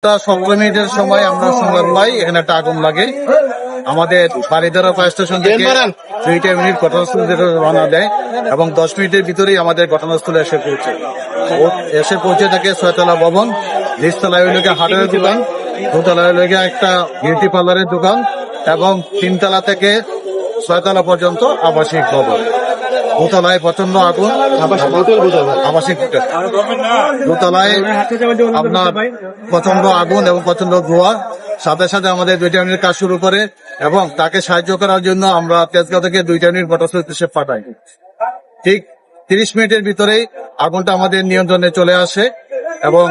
17 মিনিটের সময় আমরা সংবাদ পাই এখানে একটা আগুন লাগে। আমাদের বাড়িধারা ফায়ার স্টেশন থেকে 2 মিনিট ঘটনাস্থলে রওনা দেয় এবং 10 মিনিটের ভিতরেই আমাদের ঘটনাস্থলে এসে পৌঁছে থাকে 6তলা ভবন, নিচতলায় হইল হাটের দোকান, দোতলায় হইল একটা বিউটি পার্লারের দোকান এবং 3তলা থেকে 6তলা পর্যন্ত আবাসিক ভবন। দোতলায় প্রচন্ড আগুন, আবাসিক দোতলায় আপনার প্রচন্ড আগুন এবং প্রচন্ড ধোঁয়া। সাথে সাথে আমাদের 2 মিনিট কাজ শুরু করে এবং তাকে সাহায্য করার জন্য আমরা তেজগাঁও থেকে 2 মিনিট ঘটনাস্থলে পাঠাই। ঠিক 30 মিনিটের ভিতরেই আগুনটা আমাদের নিয়ন্ত্রণে চলে আসে এবং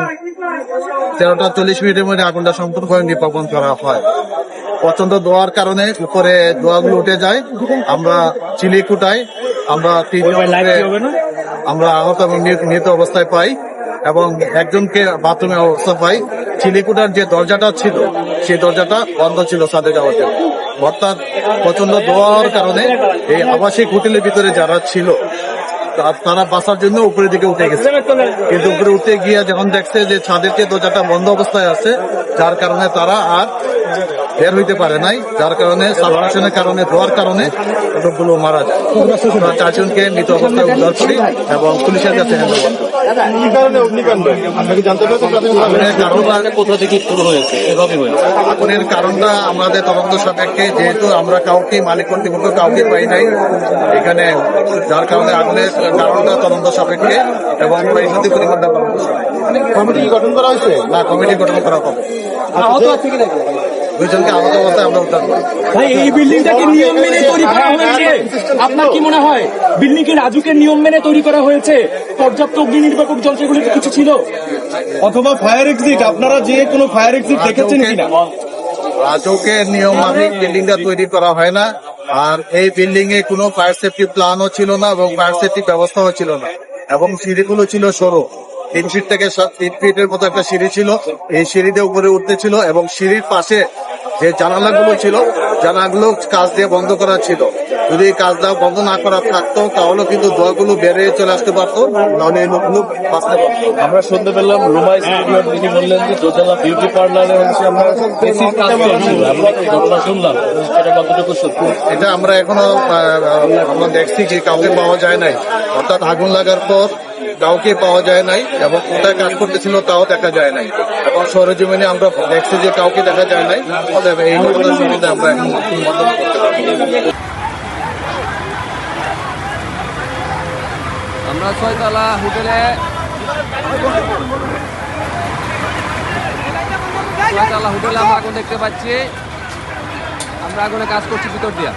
13টা 40 মিনিটের মধ্যে আগুনটা সম্পূর্ণভাবে নির্বাপন করা হয়। প্রচন্ড ধোঁয়ার কারণে উপরে ধোঁয়াগুলো উঠে যায়। আমরা চিলিকুটায় আমরা 3 আমরা আহত এবং নিহত অবস্থায় পাই এবং একজনকে বাথরুমে অবস্থা পাই। চিলিকুটার যে দরজাটা ছিল সেই দরজাটা বন্ধ ছিল ছাদে যাওয়ার জন্য। অর্থাৎ প্রচন্ড ধোঁয়ার কারণে এই আবাসিক হোটেলের ভিতরে যারা ছিল তারা বাঁচার জন্য উপরের দিকে উঠে গেছে, কিন্তু উপরে উঠে গিয়ে যখন দেখছে যে ছাদের যে দরজাটা বন্ধ অবস্থায় আছে, যার কারণে তারা আর বের হইতে পারে নাই, যার কারণে সাবমার্শনের কারণে ধোয়ার কারণে লোকগুলো মারা যায়। 4জনকে মৃত অবস্থায় উদ্ধার করি এবং পুলিশের কাছে আগুনের কারণটা আমাদের তদন্ত সাপেক্ষে, যেহেতু আমরা কাউকে মালিক কর্তৃপক্ষ কাউকে পাই নাই এখানে, যার কারণে আগুনের কারণটা তদন্ত সাপেক্ষে এবং পরিমাণটা কমিটি গঠন করা হয়েছে না, কমিটি গঠন করা হবে। 2জনকে আহত অবস্থায় আমরা উদ্ধার করি। ভাই, এই বিল্ডিংটাকে নিয়ম মেনে তৈরি করা হয়েছে, আপনার কি মনে হয় বিল্ডিং কি রাজুকের নিয়ম মেনে তৈরি করা হয়েছে? পর্যাপ্ত অগ্নি নির্বাপক যন্ত্র এগুলো কিছু ছিল, অথবা ফায়ার এক্সিট? আপনারা যে কোনো ফায়ার এক্সিট দেখেছেন কিনা? রাজুকের নিয়ম মাফিক বিল্ডিংটা তৈরি করা হয় না, আর এই বিল্ডিং এ কোনো ফায়ার সেফটি প্ল্যানও ছিল না এবং ফায়ার সেফটি ব্যবস্থাও ছিল না এবং সিঁড়িগুলো ছিল সরু। 3 ফিট থেকে 3 ফিটের মতো একটা সিঁড়ি ছিল, এই সিঁড়িতে উপরে উঠতে ছিল এবং সিঁড়ির পাশে যে জানালাগুলো ছিল জানালাগুলো কাজ দিয়ে বন্ধ করা ছিল। যদি কাজটা বন্ধ না করা থাকতো তাহলে কিন্তু ধোঁয়াগুলো বেড়ে চলে আসতে পারতো, নাহলে এই লোকগুলো বাঁচতে পারতো। আমরা শুনতে পেলাম রুমা স্টুডিও তিনি বললেন যে দোতলা বিউটি পার্লারে হচ্ছে আমরা এসির কাজ করছিল, আমরা ঘটনা শুনলাম, এটা কতটুকু সত্যি? এটা আমরা এখনো আমরা দেখছি যে কাউকে পাওয়া যায় নাই, অর্থাৎ আগুন লাগার পর কাউকে পাওয়া যায় নাই এবং কোথায় কাজ করতেছিল তাও দেখা যায় নাই এবং সরেজমিনে আমরা দেখছি যে কাউকে দেখা যায় নাই। এই সম্বন্ধে আমরা এখন আমরা 6তলা হোটেলে 6তলা হোটেলে আমরা আগুন দেখতে পাচ্ছি। আমরা আগুনে কাজ করছি ভিতর দিয়া।